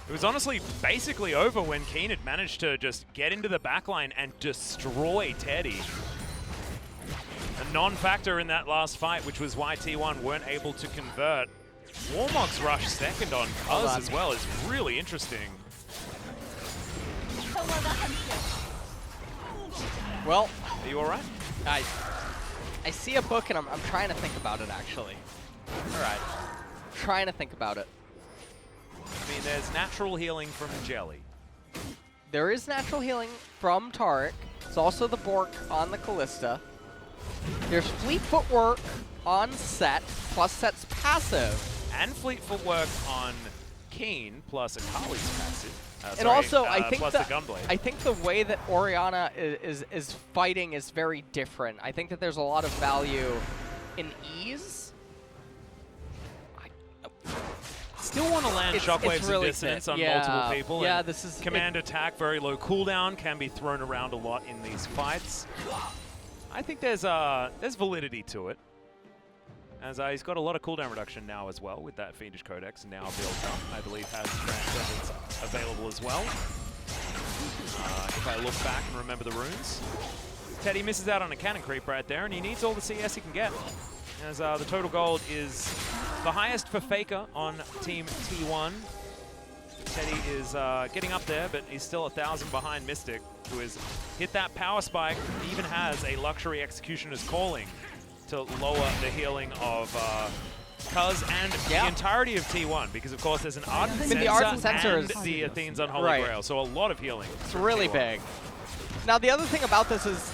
It was honestly basically over when Keen had managed to just get into the backline and destroy Teddy. A non-factor in that last fight, which was why T1 weren't able to convert. Warmock's rush second on Cuz as well is really interesting. Well, Are you all right? I see a book and I'm trying to think about it actually. All right. Trying to think about it. I mean, there's natural healing from Jelly. There is natural healing from Taric. It's also the Bork on the Callista. There's fleet footwork on Set, plus Set's passive. And fleet footwork on Keen plus Akali's passive. And Sorry, also, I think plus the Gunblade. I think the way that Orianna is fighting is very different. I think that there's a lot of value in ease. Still want to land shockwaves really and dissonance thick. on Yeah. multiple people. Yeah, and this is command attack, very low cooldown, can be thrown around a lot in these fights. I think there's validity to it. As he's got a lot of cooldown reduction now as well with that Fiendish Codex now built up. I believe has Transcendence available as well. If I look back and remember the runes. Teddy misses out on a cannon creep right there, and he needs all the CS he can get. As the total gold is the highest for Faker on Team T1. Teddy is getting up there, but he's still 1,000 behind Mystic, who has hit that power spike, even has a Luxury Executioner's Calling to lower the healing of Cuz and the entirety of T1, because of course there's an Ardent Censer, the Ardent Censer and is the Athene's Unholy Grail, so a lot of healing. It's really big. Now the other thing about this is,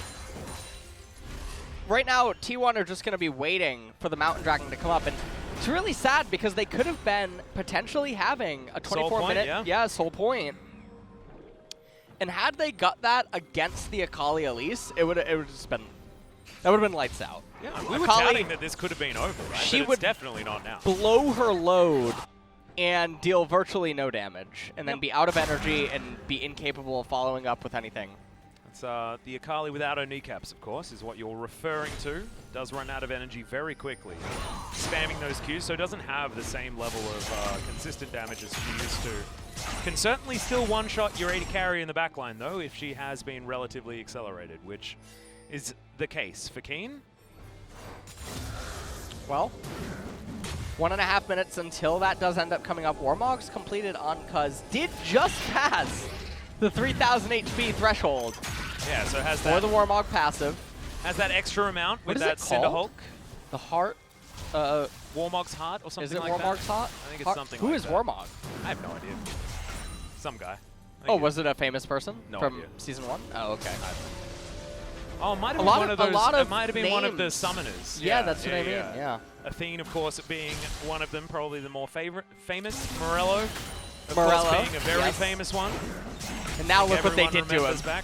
right now T1 are just going to be waiting for the Mountain Dragon to come up, and it's really sad because they could have been potentially having a 24-minute soul point. And had they got that against the Akali Elise, it would have just been, that would have been lights out. Yeah, we were Akali, touting that this could have been over, right? She but would it's definitely not now. blow her load and deal virtually no damage, and then be out of energy and be incapable of following up with anything. It's the Akali without her kneecaps, of course, is what you're referring to. Does run out of energy very quickly, spamming those Qs, so doesn't have the same level of consistent damage as she used to. Can certainly still one-shot your AD carry in the backline, though, if she has been relatively accelerated, which is the case for Keen. Well, 1.5 minutes until that does end up coming up. Warmog's completed on Cuz did just pass the 3,000 HP threshold. Yeah, so has for that the Warmog passive. Has that extra amount with What is that it Cinder called? Hulk. The heart. Warmog's Heart or something Is it like Warmog's that? heart? I think it's something like that. Who is Warmog? I have no idea. Some guy. Oh, was it a famous person No from idea. season 1? Oh, okay. Oh, it might have A been lot one of- of a those. lot It of might have been one of the names. summoners. Yeah, that's what I mean. Yeah. Athene, of course, being one of them, probably the more famous. Morello, of Morello, course, being a very yes. famous one. And now look what they Everyone did to him. remembers back.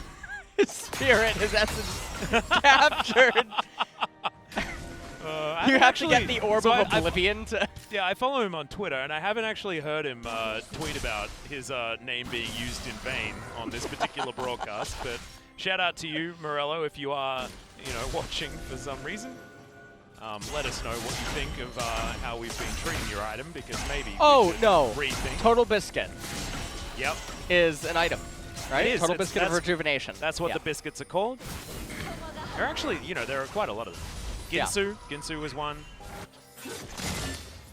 His spirit, his essence captured. You have to get the Orb so of I- Oblivion to... Yeah, I follow him on Twitter, and I haven't actually heard him tweet about his name being used in vain on this particular broadcast. But shout out to you, Morello, if you are, watching for some reason. Let us know what you think of how we've been treating your item, because maybe we should rethink. Total Biscuit Yep, is an item, right? It is. Total It's- Biscuit of that's- Rejuvenation. that's what Yeah. the biscuits are called. There are actually, there are quite a lot of them. Yeah. Ginsu was one.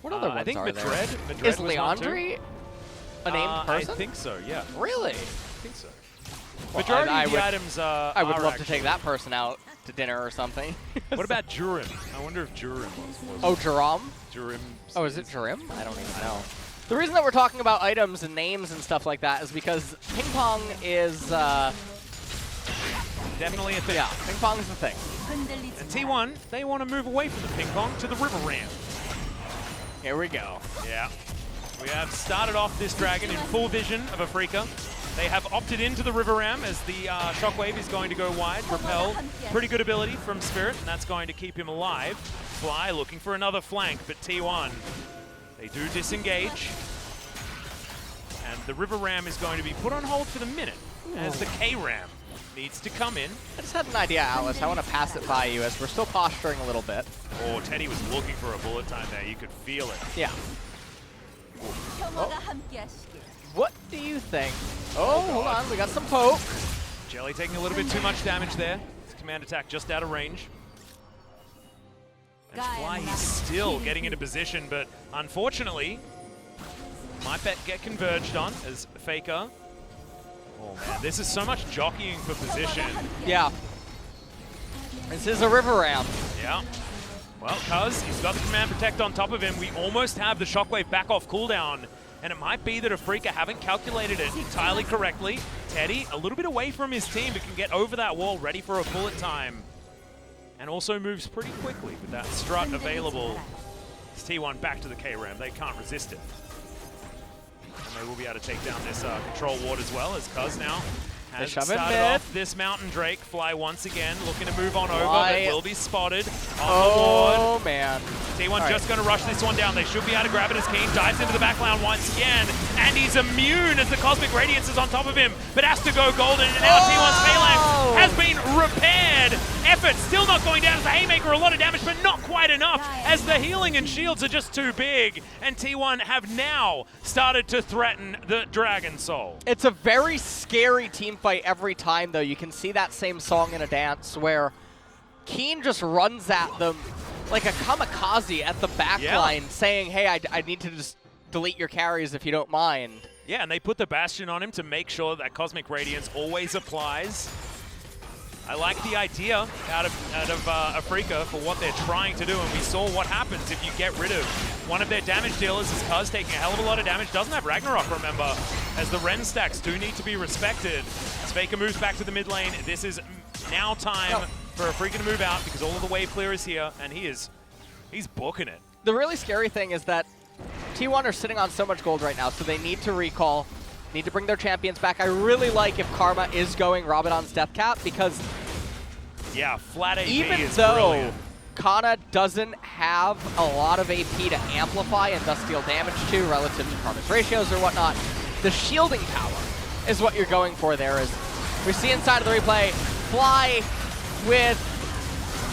What other ones I think are Madrid. there? Madrid Is was one too. Leandri a named person? I think so, yeah. Really? I think so. Well, Majority I of the would- items I would are love to actually- take that person out to dinner or something. What about Jurim? I wonder if Jurim was Oh, Jerome? Jurim. Oh, is it Jerim? I don't even know. The reason that we're talking about items and names and stuff like that is because ping pong is, Definitely a thing. yeah, ping pong is the thing. And T1, they want to move away from the ping pong to the river ram. Here we go. Yeah. We have started off this dragon in full vision of Afreeca. They have opted into the river ram as the shockwave is going to go wide. Repel, pretty good ability from Spirit, and that's going to keep him alive. Fly looking for another flank, but T1, they do disengage. And the river ram is going to be put on hold for the minute as the K-ram needs to come in. I just had an idea, Alice. I want to pass it by you as we're still posturing a little bit. Oh, Teddy was looking for a bullet time there. You could feel it. Yeah. What do you think? Oh, hold on. We got some poke. Jelly taking a little bit too much damage there. His command attack just out of range. And Fly, he's still getting into position, but unfortunately, might bet get converged on as Faker. Oh man, this is so much jockeying for position. Yeah. This is a river ramp. Yeah. Well, Cuz, he's got the Command Protect on top of him. We almost have the Shockwave back off cooldown. And it might be that Afreeca haven't calculated it entirely correctly. Teddy, a little bit away from his team, but can get over that wall, ready for a bullet time. And also moves pretty quickly with that strut available. It's T1 back to the K-Ram. They can't resist it. And they will be able to take down this control ward as well, as Cuz now has shove it started mid. off this Mountain Drake. Fly once again, looking to move on over, Fly. but will be spotted on the ward. Oh, man. T1 just going to rush this one down. They should be able to grab it as Keen dives into the backline once again. And he's immune as the Cosmic Radiance is on top of him, but has to go golden. And now T1's Phalanx has been repaired. Effort still not going down as the Haymaker. A lot of damage, but not quite enough as the healing and shields are just too big. And T1 have now started to threaten the Dragon Soul. It's a very scary team fight every time, though. You can see that same song in a dance where Keen just runs at them like a kamikaze at the back line, saying, hey, I need to just delete your carries if you don't mind. Yeah, and they put the Bastion on him to make sure that Cosmic Radiance always applies. I like the idea out of Afreeca for what they're trying to do, and we saw what happens if you get rid of one of their damage dealers. As Cuz taking a hell of a lot of damage, doesn't have Ragnarok, remember, as the Ren stacks do need to be respected. As Faker moves back to the mid lane, this is now time for Afreeca to move out because all of the wave clear is here, and he's booking it. The really scary thing is that T1 are sitting on so much gold right now, so they need to recall, need to bring their champions back. I really like if Karma is going Rabadon's Death Cap, because yeah, flat AP even is though brilliant. Kana doesn't have a lot of AP to amplify and thus deal damage to relative to Karma's ratios or whatnot, the shielding power is what you're going for there. As we see inside of the replay, Fly with,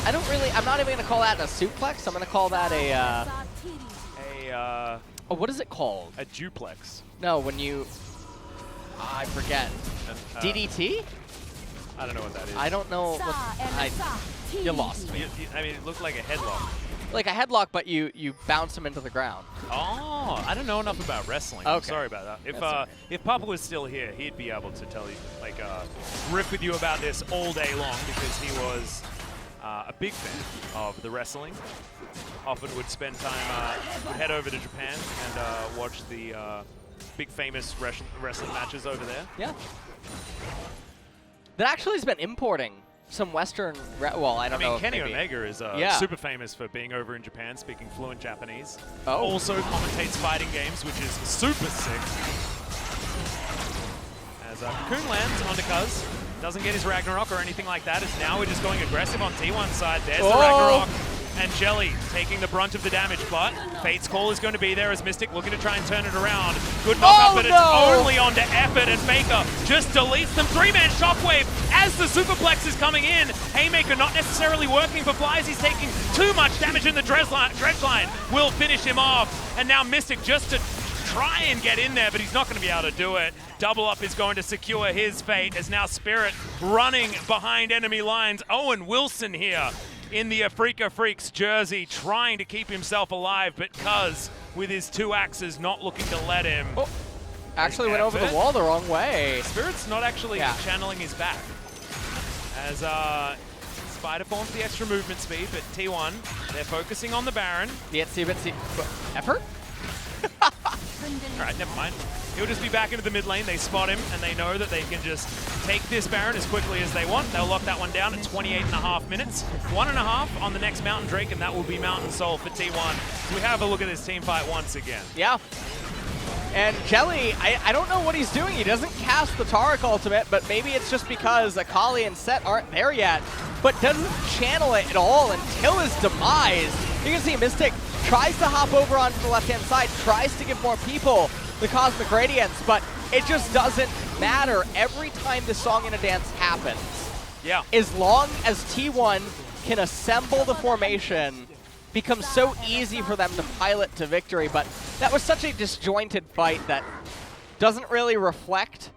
I'm not even going to call that a suplex. I'm going to call that oh, what is it called? A duplex. No, when you, I forget. DDT? I don't know what that is. I don't know. You lost me. I mean, it looked like a headlock. Like a headlock, but you bounce him into the ground. Oh, I don't know enough about wrestling. I'm sorry about that. If Papa was still here, he'd be able to tell you, like, riff with you about this all day long, because he was a big fan of the wrestling. Often would spend time, would head over to Japan and watch the big famous wrestling matches over there. Yeah. That actually has been importing some Western, well, I don't know. I mean, Kenny Omega is super famous for being over in Japan, speaking fluent Japanese. Oh. Also commentates fighting games, which is super sick. As Cocoon lands onto Cuz, doesn't get his Ragnarok or anything like that, as now we're just going aggressive on T1's side. There's the Ragnarok. And Jelly taking the brunt of the damage, but Fate's Call is going to be there as Mystic looking to try and turn it around. Good knock-up, but it's only onto Effort, and Faker just deletes them. Three-man Shockwave as the Superplex is coming in. Haymaker not necessarily working for Fly as he's taking too much damage in the dredge line. Will finish him off, and now Mystic just to try and get in there, but he's not going to be able to do it. Double Up is going to secure his fate, as now Spirit running behind enemy lines. Owen Wilson here in the Afreeca Freecs jersey, trying to keep himself alive, but Cuz, with his two axes, not looking to let him. Oh, actually went over the wall the wrong way. Spirit's not actually channeling his back. As Spider forms the extra movement speed, but T1, they're focusing on the Baron. Effort? Alright, never mind. He'll just be back into the mid lane. They spot him, and they know that they can just take this Baron as quickly as they want. They'll lock that one down at 28.5 minutes. 1.5 on the next Mountain Drake, and that will be Mountain Soul for T1. So we have a look at this team fight once again. Yeah. And Jelly, I don't know what he's doing. He doesn't cast the Taric ultimate, but maybe it's just because Akali and Set aren't there yet, but doesn't channel it at all until his demise. You can see Mystic tries to hop over onto the left-hand side, tries to give more people the Cosmic Radiance, but it just doesn't matter every time this song in a dance happens. Yeah. As long as T1 can assemble the formation, becomes so easy for them to pilot to victory, but that was such a disjointed fight that doesn't really reflect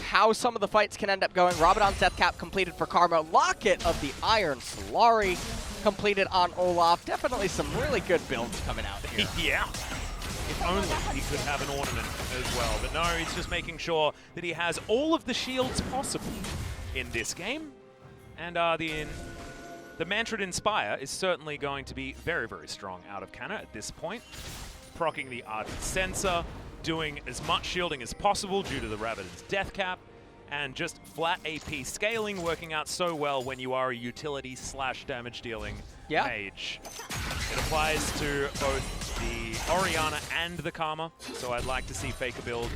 how some of the fights can end up going. Rabadon's Death Cap completed for Karma. Locket of the Iron Solari completed on Olaf. Definitely some really good builds coming out here. Yeah. If only he could have an ornament as well. But no, he's just making sure that he has all of the shields possible in this game. And the Mantrid Inspire is certainly going to be very, very strong out of Canna at this point. Proccing the Ardent Sensor, doing as much shielding as possible due to the Rabbiden's death cap, and just flat AP scaling working out so well when you are a utility / damage dealing mage. It applies to both the Orianna and the Karma, so I'd like to see Faker build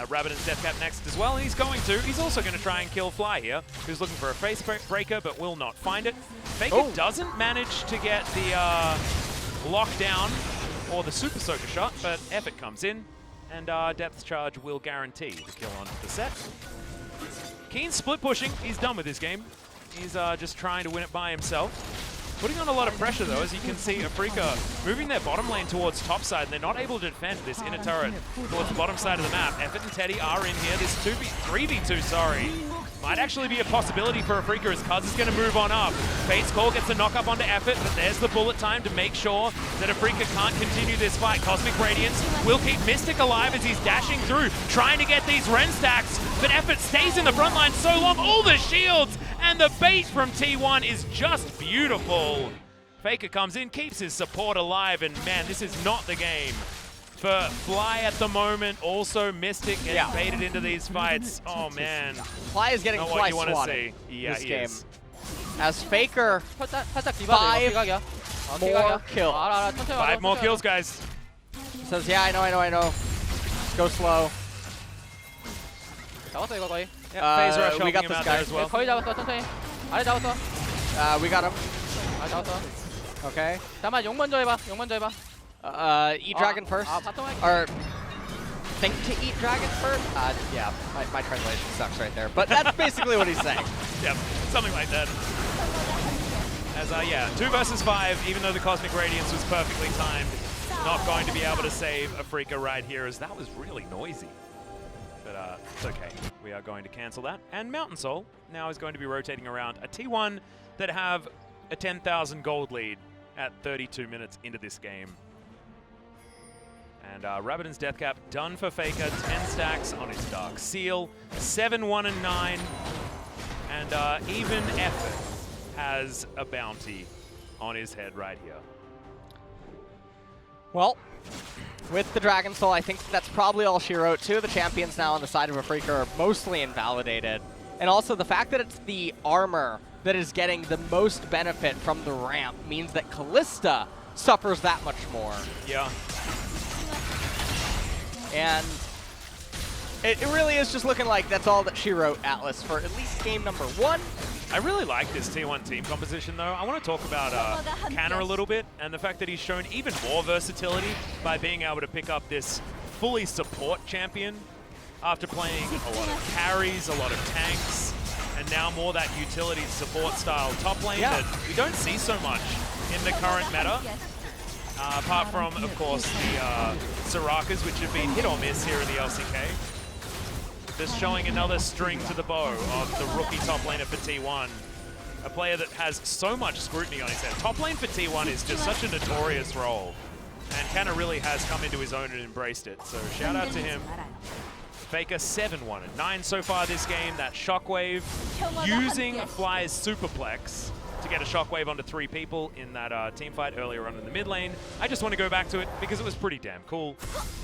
Rabbiden's death cap next as well, and he's going to. He's also going to try and kill Fly here, who's looking for a face breaker but will not find it. Faker doesn't manage to get the lockdown or the Super Soaker shot, but Effort comes in, and Depth Charge will guarantee the kill on the set. Keen split pushing. He's done with this game. He's just trying to win it by himself. Putting on a lot of pressure, though, as you can see Afreeca moving their bottom lane towards top side, and they're not able to defend this inner turret towards the bottom side of the map. Effort and Teddy are in here. This 3v2, sorry, might actually be a possibility for Afreeca as Cuz is going to move on up. Fate's Call gets a knock up onto Effort, but there's the bullet time to make sure that Afreeca can't continue this fight. Cosmic Radiance will keep Mystic alive as he's dashing through, trying to get these Ren stacks, but Effort stays in the front line so long. All the shields, and the bait from T1 is just beautiful. Faker comes in, keeps his support alive, and man, this is not the game for Fly at the moment. Also, Mystic gets baited into these fights. Oh man. Fly is getting Not what you want to swatted see. Yeah, this he game. is. As Faker, 살짝 디바드 이거 Five 기각이야. more kills. 알아, 천천히 5 more kills, guys. Says, yeah, I know. Go slow. 잡았어 이거 거의. Phase Rush we helping got him this out guy. there as well. 거의 잡았어 천천히. 아래 잡았어. We got him. 아래 잡았어. Okay. 잠깐만 용 먼저 해봐. 용 먼저 해봐. Eat dragon first. 바텀 할게. Or think to eat dragon first? Yeah, my translation sucks right there. But that's basically what he's saying. Yep, something like that. As yeah, 2 versus 5, even though the Cosmic Radiance was perfectly timed, not going to be able to save Afreeca right here, as that was really noisy. But it's okay. We are going to cancel that. And Mountain Soul now is going to be rotating around a T1 that have a 10,000 gold lead at 32 minutes into this game. And Rabbiden's death cap done for Faker, 10 stacks on his Dark Seal, 7, 1, and 9. And even Effort has a bounty on his head right here. Well, with the Dragon Soul, I think that's probably all she wrote. 2 of the champions now on the side of Afreeca are mostly invalidated. And also the fact that it's the armor that is getting the most benefit from the ramp means that Callista suffers that much more. Yeah. And it really is just looking like that's all that she wrote, Atlas, for at least game number 1. I really like this T1 team composition, though. I want to talk about Canna a little bit, and the fact that he's shown even more versatility by being able to pick up this fully support champion after playing a lot of carries, a lot of tanks, and now more that utility support style top lane that we don't see so much in the current meta. Apart from, of course, the Sorakas, which have been hit or miss here in the LCK. Just showing another string to the bow of the rookie top laner for T1. A player that has so much scrutiny on his head. Top lane for T1 is just such a notorious role. And Canna really has come into his own and embraced it. So shout out to him. Faker 7-1 and 9 so far this game. That Shockwave using Fly's Superplex to get a Shockwave onto 3 people in that team fight earlier on in the mid lane. I just want to go back to it because it was pretty damn cool.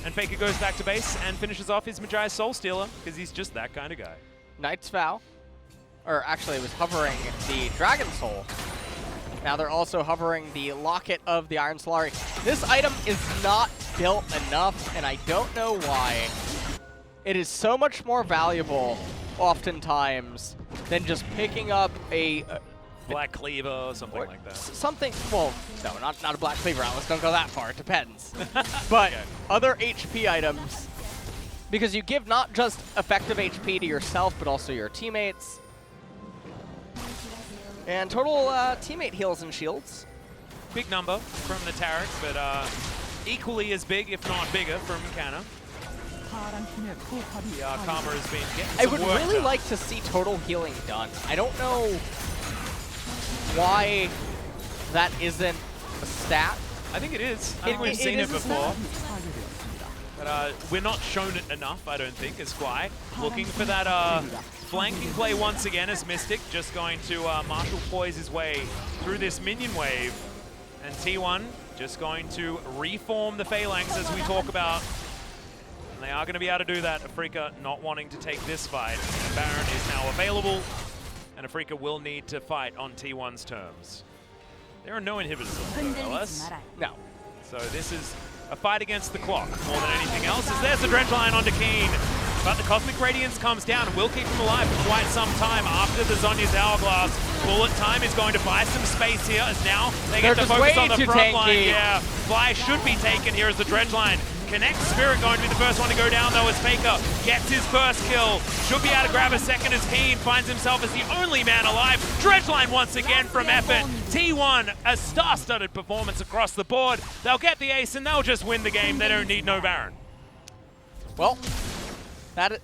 And Faker goes back to base and finishes off his Magi Soul Stealer because he's just that kind of guy. Knight's Vow. Or actually, it was hovering the Dragon Soul. Now they're also hovering the Locket of the Iron Solari. This item is not built enough, and I don't know why. It is so much more valuable, oftentimes, than just picking up a Black Cleaver or something like that. Something, well, no, not a Black Cleaver, Atlas, don't go that far, it depends. But other HP items, because you give not just effective HP to yourself, but also your teammates. And total teammate heals and shields. Big number from the Tarek, but equally as big, if not bigger, from Canna. The Karma has been getting some I would work really done. like to see total healing done. I don't know why that isn't a stat. I think it is. I think we've seen it before. But we're not shown it enough, I don't think, as Squai. Looking for that flanking play once again as Mystic, just going to Marshall poise his way through this minion wave. And T1 just going to reform the Phalanx as we talk about. And they are going to be able to do that. Afreeca not wanting to take this fight. Baron is now available, and Afreeca will need to fight on T1's terms. There are no inhibitors on the LS. No. So this is a fight against the clock more than anything else, as there's the Dredge Line onto Keen. But the Cosmic Radiance comes down and will keep him alive for quite some time after the Zhonya's Hourglass. Bullet Time is going to buy some space here, as now they get to focus on the front line. Yeah, Fly should be taken here as the Dredge Line connects. Spirit going to be the first one to go down though, as Faker gets his first kill. Should be able to grab a second as Keen finds himself as the only man alive. Dredge Line once again from Effort. T1, a star-studded performance across the board. They'll get the ace and they'll just win the game. They don't need no Baron. Well, that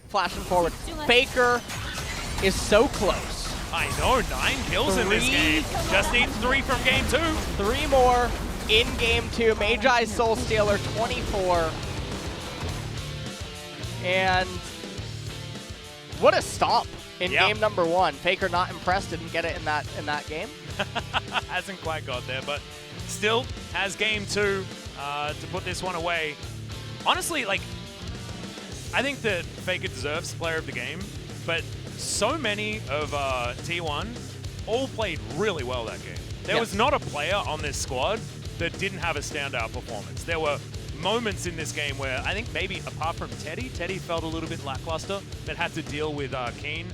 flashing forward. Faker is so close. I know, 9 kills in this game. Just needs 3 from game 2. 3 more in game 2. Magi Soul Stealer 24. And what a stomp in game number 1. Faker not impressed, didn't get it in that game. Hasn't quite got there, but still has game 2 to put this one away. Honestly, like, I think that Faker deserves player of the game, but so many of T1 all played really well that game. There was not a player on this squad that didn't have a standout performance. There were moments in this game where I think maybe apart from Teddy felt a little bit lackluster, that had to deal with Keen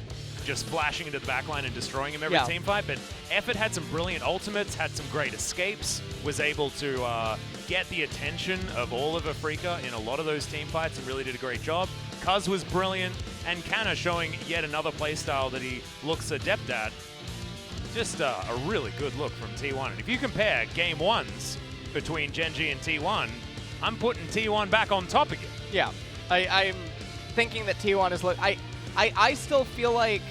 just flashing into the backline and destroying him every team fight. But Effort had some brilliant ultimates, had some great escapes, was able to get the attention of all of Afreeca in a lot of those team fights and really did a great job. Cuz was brilliant, and Canna showing yet another playstyle that he looks adept at. Just a really good look from T1. And if you compare game 1s between Gen.G and T1, I'm putting T1 back on top again. Yeah, I'm thinking that T1 is I still feel like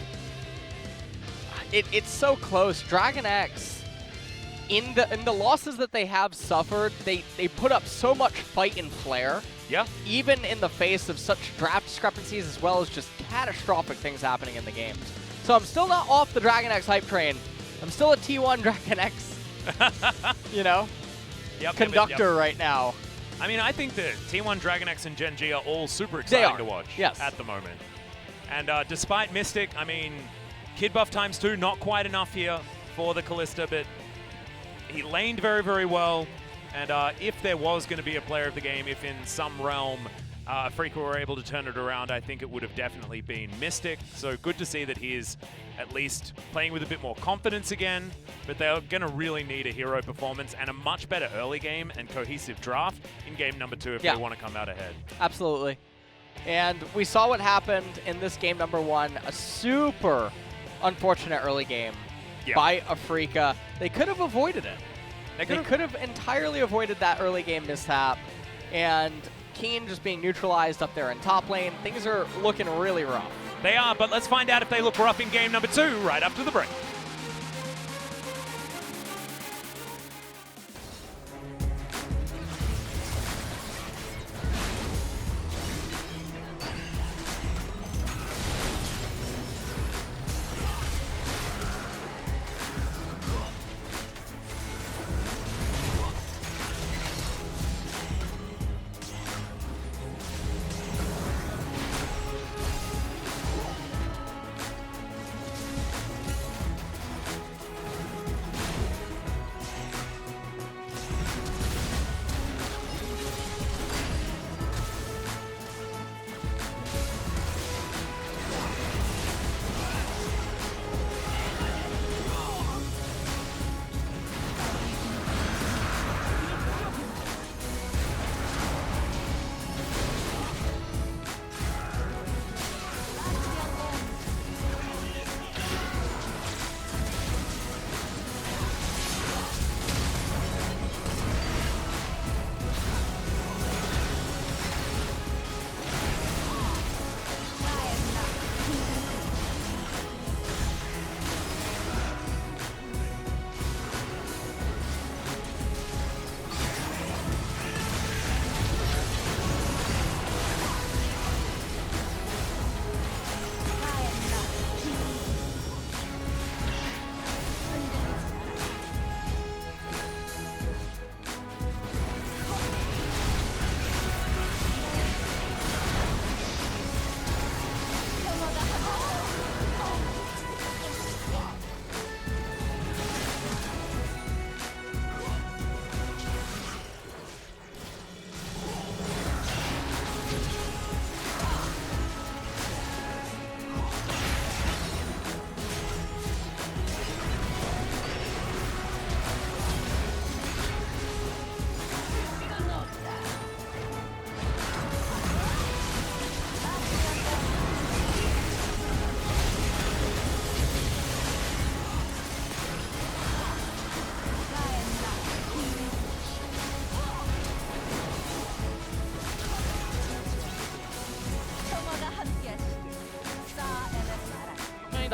it's so close. Dragon X, in the losses that they have suffered, they put up so much fight and flair. Yeah. Even in the face of such draft discrepancies as well as just catastrophic things happening in the games. So I'm still not off the Dragon X hype train. I'm still a T1 Dragon X, you know, conductor right now. I mean, I think that T1, Dragon X, and Gen.G are all super exciting to watch at the moment. And despite Mystic, I mean, Kid buff ×2, not quite enough here for the Kalista, but he laned very, very well. And if there was going to be a player of the game, if in some realm Afreeca were able to turn it around, I think it would have definitely been Mystic. So good to see that he is at least playing with a bit more confidence again. But they're going to really need a hero performance and a much better early game and cohesive draft in game number 2 if they want to come out ahead. Absolutely. And we saw what happened in this game number 1, a super unfortunate early game by Afreeca. They could have avoided it. They could have entirely avoided that early game mishap. And Keen just being neutralized up there in top lane. Things are looking really rough. They are, but let's find out if they look rough in game number 2 right after the break.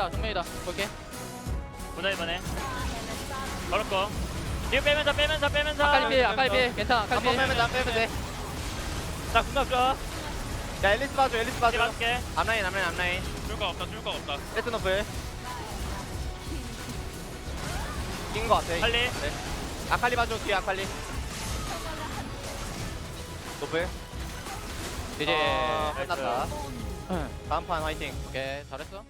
정면이다. 볼게. 보자 이번에. 걸었고. 뒤로 빼면서. 아칼리 피해, 아칼리 피해. 괜찮아, 아칼리 한번 피해. 빼면 안 빼면 돼. 자 군가 좋아. 야 앨리스 봐줘 앨리스 이제 봐줘. 맞게. 앞라인. 줄거 없다. 세트 노플. 이긴 거 같아. 빨리. 네. 아칼리 봐줘 뒤에 아칼리. 노플. 이제 끝났다. 다음 판 화이팅. 오케이, 잘했어.